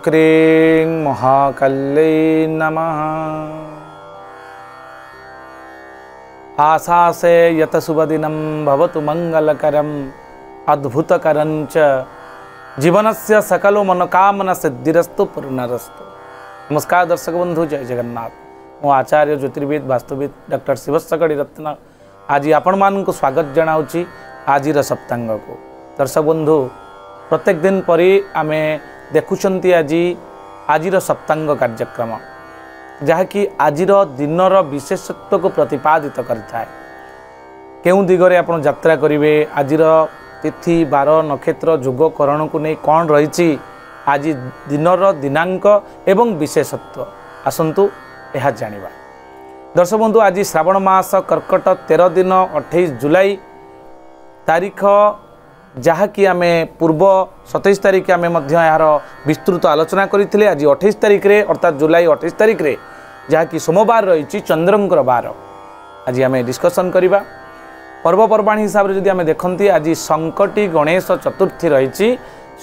क्रीं महाकाल्यै नमः। आशासे यत शुभदिनं भवतु मंगलकरम् अद्भुतकरं च जीवनस्य सकलो मनोकामना सिद्धिरस्तु पूर्णरस्तु। नमस्कार दर्शक बंधु, जय जगन्नाथ। मो आचार्य ज्योतिर्विद वास्तुविद डॉक्टर शिवशगड़ी रत्न आज आपण मानक स्वागत जनाऊँगी आज सप्तांग को। दर्शक बंधु, प्रत्येक दिन परी आमे देखुंट आज सप्तांग कार्यक्रम जहाँकि आज दिनर विशेषत्व को प्रतिपादित करें। केउं दिगरे आपण यात्रा करेंगे, आज तिथि बार नक्षत्र जोग करण को नहीं कौन रही आज दिनर दिनांक एवं विशेषत्व आसतु यह जानिबा। दर्शक बंधु, आज श्रावण मास कर्कट 13 दिन 28 जुलाई तारीख, जहाँकि आम पूर्व 27 तारीख आम यार विस्तृत आलोचना करते। आज 28 तारीख रे अर्थात जुलाई 28 तारीख रे जहाँकि सोमवार रही चंद्रंकर बार आज आम डिस्कसन करवा। पर्वपर्वाणी हिसाब से जदि आम देखती आज संकटी गणेश चतुर्थी रही।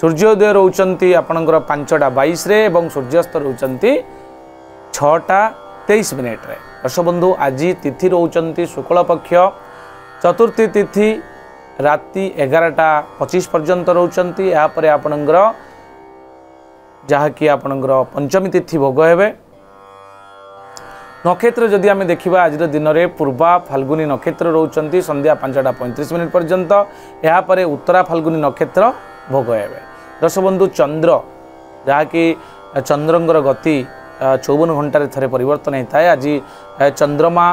सूर्योदय रोचंती आपणकर 5:22 एवं सूर्यास्त रोचंती 6:23 रे। दर्शक बंधु, आज तिथि रोचंती शुक्ल पक्ष, चतुर्थी तिथि राति 11:25 पर्यंत रोचंती। यापर आपणकर जहाँकि आपणकर पंचमी तिथि भोग हेबे। नक्षत्र जदि आम देखा आज दिन में पूर्वा फाल्गुनी नक्षत्र रोचंती संध्या 5:35 पर्यंत। यापर उत्तरा फाल्गुनी नक्षत्र भोग हेबे। दर्शक बंधु, चंद्र जहाँकि चंद्रंगर गति 54 घंटे थे परिवर्तन होता है। आज चंद्रमा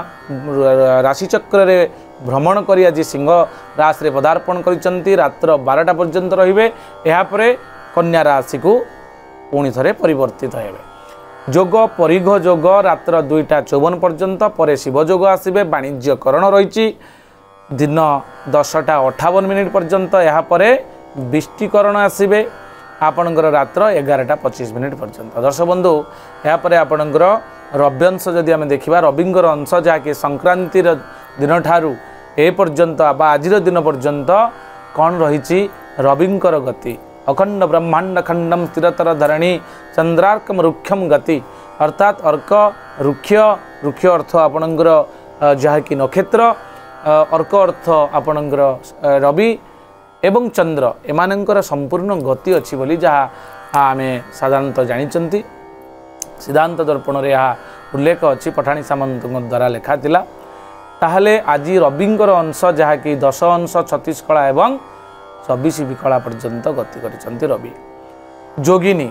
राशिचक्र रे भ्रमण करी आज सिंह राशि रे पदार्पण करिसंती। रात्र 12टा पर्यंत रहिबे। यापर कन्या राशि को पुणी थे परिवर्तित हेबे। जोग परिघ जोग रात्र 2:54 पर्यंत पर शिव जोग आसबे। वाणिज्यकरण रही दिन 10:58 पर्यंत। यापर बिष्टिकरण आसबे आपणकर रात्र 11:25 पर्यंत। दर्शक बंधु, यापर आपणकर रव्यंश जदि आम देखा रविंगर अंश जहाँकि संक्रांतिर दिन ठारू ए पर्यंत आज दिन पर्यंत कौन रही रविंकर गति अखंड ब्रह्मांड खंडम स्थिरतर धरणी चंद्रार्कम रुक्षम गति अर्थात अर्क रुक्ष रुक्ष अर्थ आपणकर जहाँकि नक्षत्र, अर्क अर्थ आपणकर रवि एवं चंद्र एमानंकर संपूर्ण गति अच्छी बोली जहाँ आम साधारणतः जानी। सिद्धांत दर्पण रे यह उल्लेख अच्छी पठाणी सामंत द्वारा लिखा थिला। ताहले आज रविंकर अंश जहाँकि 10 अंश 36 कला एवं 24 विकला पर्यंत गति करिसंती रवि। जोगिनी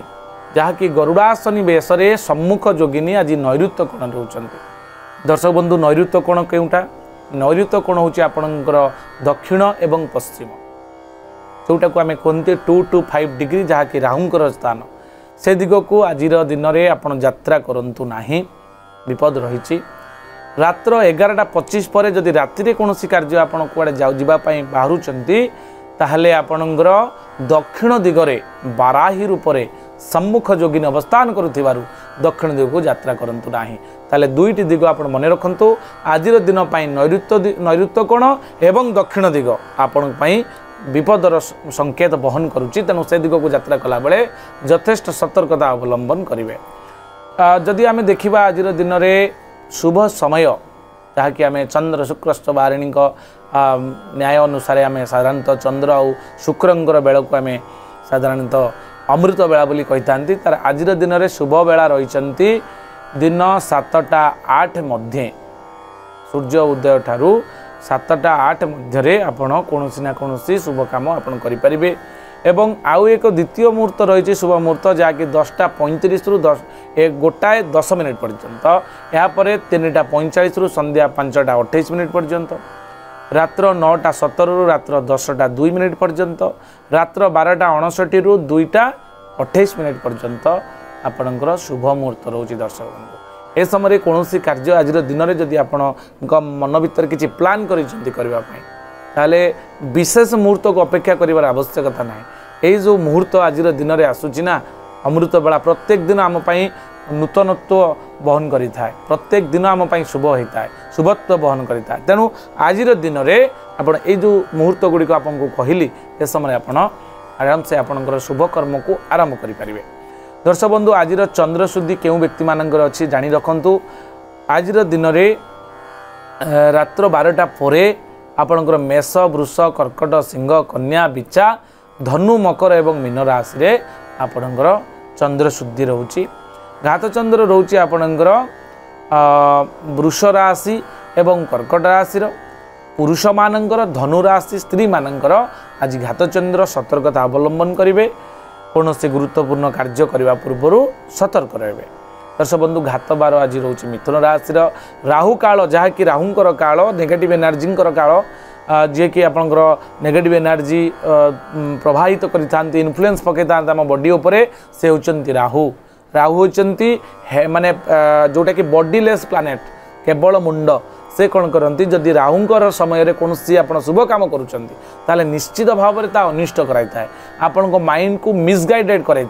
जहाँकि गरुड़ासनी बेसरे सम्मुख जोगिनी आज नैऋत्य कोण रोचंती। दर्शक बंधु, नैऋत्य कोण केउटा? नैऋत्य कोण होची आपणकर दक्षिण एवं पश्चिम, जोटा को आम कहते 2 to 5 डिग्री जहाँकि राहुंकर स्थान। से दिग को आज दिन में आप यात्रा करूँ नहीं, विपद रही। रात्र 11:25 पर जदि राति कौन कार्य आप कड़े जावाई बाहरुंट ताहले आपणकर दक्षिण दिगरे बाराही रूप सम्मुख जोगिनी अवस्थान करुथिबारु दक्षिण दिग को यात्रा करूँ ना। ताले दुईटी दिग आप मन रखु। आज दिन नैऋत्य कोण एवं दक्षिण दिग आपण विपदर संकेत बहन करुच्ची। तेणु से दिग को यात्रा कला बेले यथेष्ट सतर्कता अवलंबन करेंगे। जदि आम देखा आज दिन में शुभ समय जहाँकि आम चंद्र शुक्रस्त बारिणी न्याय अनुसार आम साधारणतः चंद्र और शुक्रंगर बेल को आम साधारणतः अमृत बेला बोली कही था। तार आज दिन में शुभ बेला रही दिन 7:08 मध्य सूर्य उदय ठारू 7:08 मध्य आपण कौन ना कौन शुभ कम आपण करें। एवं आउ एक द्वितीय मुहूर्त रही शुभ मुहूर्त जहाँकि 10:35 रु 1:10 पर्यंत। यापर 3:45 रु संध्या 5:28 पर्यंत। रात्र 9:17 रु रात्र 10:02 पर्यंत। रात्र 12:59 रु 2:28 पर्यंत आपणकर शुभ मुहूर्त रोचे। दर्शक बंधु, ए समय कौन कार्य आज दिन में जदि आपण मन भीतर किसी प्लान करने विशेष मुहूर्त को अपेक्षा कर आवश्यकता ना। ये जो मुहूर्त आज दिन में आसूना अमृत बेला प्रत्येक दिन आम नूतनत्व बहन करें, प्रत्येक दिन आम शुभ होता है, शुभत्व बहन करें। तेणु आज दिन में आप जो मुहूर्त गुड़िक आपको कहली ए समय आप आराम से आपंकर शुभ कर्म को आरंभ करें। दर्शक बंधु आज चंद्र शुद्धि क्यों व्यक्ति मानकर अच्छी जानी रखु आज दिन में रात्र 12टा परे आपणकर मेष वृष कर्कट सिंह कन्या बिचा धनु मकर एवं मीन राशि रे आपणकर चंद्र शुद्धि रोचे घात चंद्र रोचे आपणकर वृष राशि एवं कर्कट राशि पुरुष मानकर धनु राशि स्त्री मानकर आज घात चंद्र सतर्कता अवलंबन करेंगे कौन से गुरुत्वपूर्ण कार्य करने पूर्व सतर्क रहे। दर्शक बंधु घात बार आज रोचे मिथुन राशि राहु काल जहाँकि राहुंकर काल नेगेटिव एनर्जी काल जी कि आपंकर नेगेटिव एनर्जी प्रभावित करते इन्फ्लुएंस पकई था आम बॉडी उपरे से होचंती राहु राहु होचंती माने जोटा कि बॉडीलेस प्लानेट केवल मुंड से कौन करती जदि राहुंकर समय कौन आप शुभ काम करुँच निश्चित भाव में अनिष्ट कराई आपण माइंड को मिसगाइडेड कराई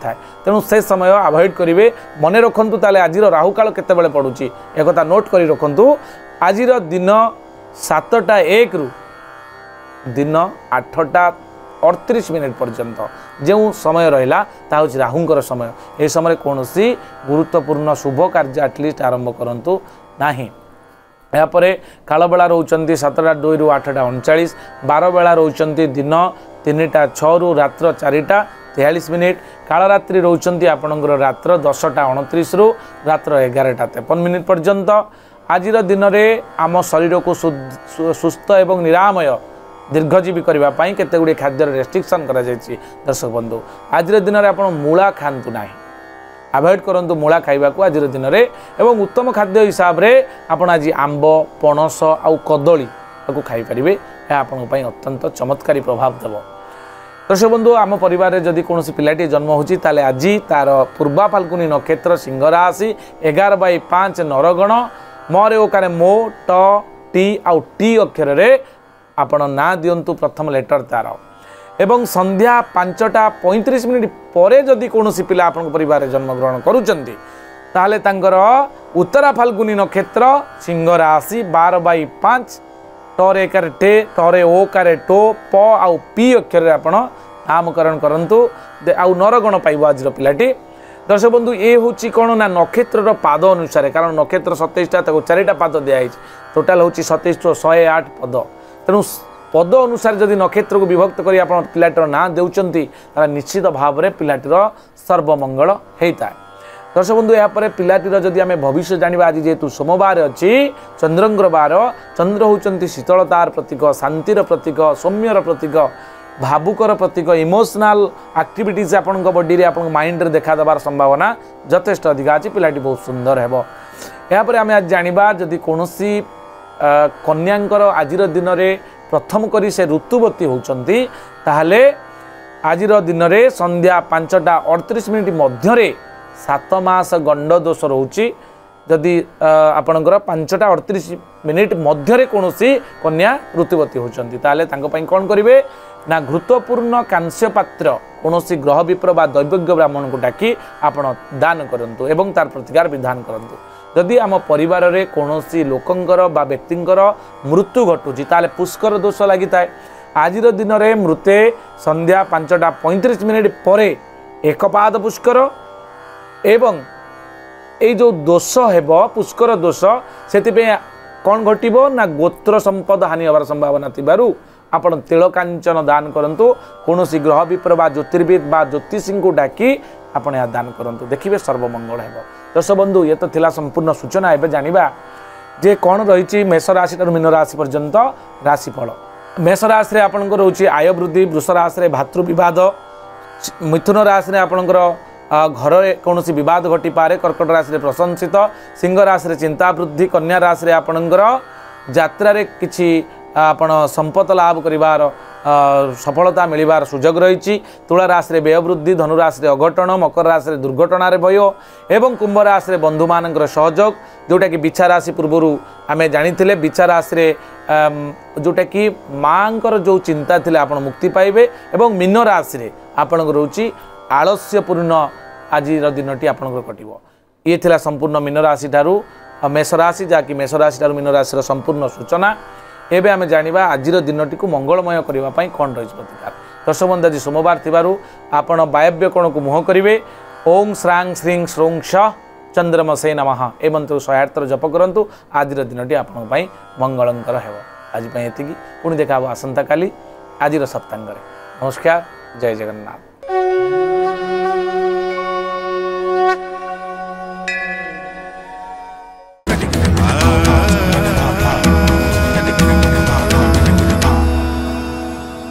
तेणु से समय अवॉइड करेंगे मन रखु ताले आज राहु काल केते पड़ुची एक नोट कर रखु आज दिन 7टा 1 रु दिन 8टा 38 मिनिट पर्यंत जो समय रहा हूँ राहुंकर समय ए समय कौन गुरुत्वपूर्ण शुभ कार्य एटलिस्ट आरंभ करूँ ना यापर काल बेला रोचंती 7टा 2 रु 8टा 39 12 बेला रोचंती दिन 3टा 6 रु रात्र 4टा 43 मिनिट काल रात्रि रोचंती आपणकर रात्र 10टा 29 रु रात्र 11टा 53 मिनिट पर्यंत आज दिन में आम शरीर को सुस्थ एवं निरामय दीर्घजीवी करने केते खाद्य रेस्ट्रिक्शन करा जायछि। दर्शक बंधु आज दिन में आप मूला खातु ना अवॉइड करंतु मूला खाइबा को आज दिन में एवं उत्तम खाद्य हिसाब रे आपण आज आंब पणस आउ कदली को खाई पारिबे आपण अत्यंत चमत्कारी प्रभाव देव। दर्शक बंधु आम परिवार रे जदि कौन पिलाटी जन्म होची ताले आज तार पूर्वा फाल्गुनी नक्षत्र सिंह राशि 11/5 नरगण मरे ओकारे मो ट टी आउ टी अक्षर रे आपण ना दियंतु प्रथम लेटर तार एवं संध्या 5टा 35 मिनिट परे जदि कौन पिला आपण परिवार जन्मग्रहण करुचंती ताले तांकर उत्तरा फाल्गुनी नक्षत्र सिंह राशि 12/5 टरे कार टे टरे ओ कार टो प आउ पी अक्षर रे आपण नामकरण करंतु आउ नरगण पाइबो आज पिलाटी। दर्शक बंधु ये हूँ कौन ना नक्षत्र पाद अनुसार कारण नक्षत्र 27टा 4टा पाद दिखाई टोटाल हूँ 27 ରୁ 108 पद तेणु पद अनुसार जदि नक्षत्र को विभक्त कर पिलाटर ना देउचंती निश्चित भाव में पिलाटीर सर्वमंगल होता है। दर्शक बंधु यापर पिलाटीर जदि आम भविष्य जाना आज जेहेतु सोमवार अच्छी चंद्रंगर बार चंद्र होती शीतलतार प्रतीक शांतिर प्रतीक सौम्यर प्रतीक भावुकर प्रतीक इमोशनल एक्टिविटीज आपण बॉडी आप माइंड रे देखा देवार संभावना यथेष्ट अधिक अच्छी पिलाटी बहुत सुंदर है। यापर आम आज जाना जदि कौन कन्यांकर आज दिन में प्रथम करी से ऋतुवती होचंती ताहले आज दिन में संध्या 5टा 38 मिनिट मध्य 7 मास गंड दोष रोची जदि आपणकर 5टा 38 मिनिट मध्य कौन कन्या ऋतुवती होचंती ताहले तांको पई कोन करिवे ना गुरुत्वपूर्ण कांस्य पात्र कौन ग्रह विप्र बा दैवज्ञ ब्राह्मण को डाकी आपण दान करंतु एवं तार प्रतिकार विधान करंतु। जदि आम परिवार रे कौनसी लोकंकर बा व्यक्तिंकर मृत्यु घटुची ताले पुष्कर दोष लगी थाए आज दिन में मृते संध्या 5टा 35 मिनिट परे एक पाद पुष्कर एवं ये जो दोष हेब पुष्कर दोष से कौन घटो ना गोत्र संपद हानि होवार संभावना थिबारु आपण तेल कांचन दान करंतु कौन ग्रह विप्र बा ज्योतिर्विद बा ज्योतिषी को डाकी आपण यह दान करंतु देखिए सर्वमंगल है। दर्शक बंधु ये तो थिला संपूर्ण सूचना एवं जानिबा जे कौन रही मेष राशि मीन राशि पर्यंत राशिफल। मेष राशि रे आपणकर रोची आय वृद्धि वृष राशि रे भातृ विवाद मिथुन राशि रे आपणकर घर कौन विवाद घटी पारे कर्कट राशि रे प्रशंसित सिंह राशि रे चिंता वृद्धि कन्या राशि रे आपणकर यात्रा रे किछि आपण संपत लाभ करिवार सफलता मिलबार सुजोग रही तुला राशि रे व्यय वृद्धि धनु राशि रे अघटन मकर राशि रे दुर्घटना रे भय एवं कुंभ राशि रे बंधु मानकर सहयोग जोटा कि बिछा राशि पूर्व आम जानी बिछा राशि रे जोटा कि माँकर जो चिंता थिले आपण मुक्ति पाइबे एवं मीन राशि रे आपणकर रोची आलस्यपूर्ण आज दिनटी आपणकर कटिबो। ये थिला संपूर्ण मीन राशि ठारू मेष राशि जहाँकि मेष राशि ठारू मीन राशि संपूर्ण सूचना। एबे आमे जानिबा आज दिनटी को मंगलमय करने कौन रही प्रतिकार। दर्शक बंधु आज सोमवार थिबारु आपण वायव्य कोण को मुह करिवे ओं श्रांग श्रीं श्रों श चंद्रमसे नमः ए मंत्र 108 थर जप करंतु आज दिनटी आपन पई मंगलंकर हेबो। आज पई एतिकी पुणी देखा आसंता काली आज सप्तांग। नमस्कार, जय जगन्नाथ।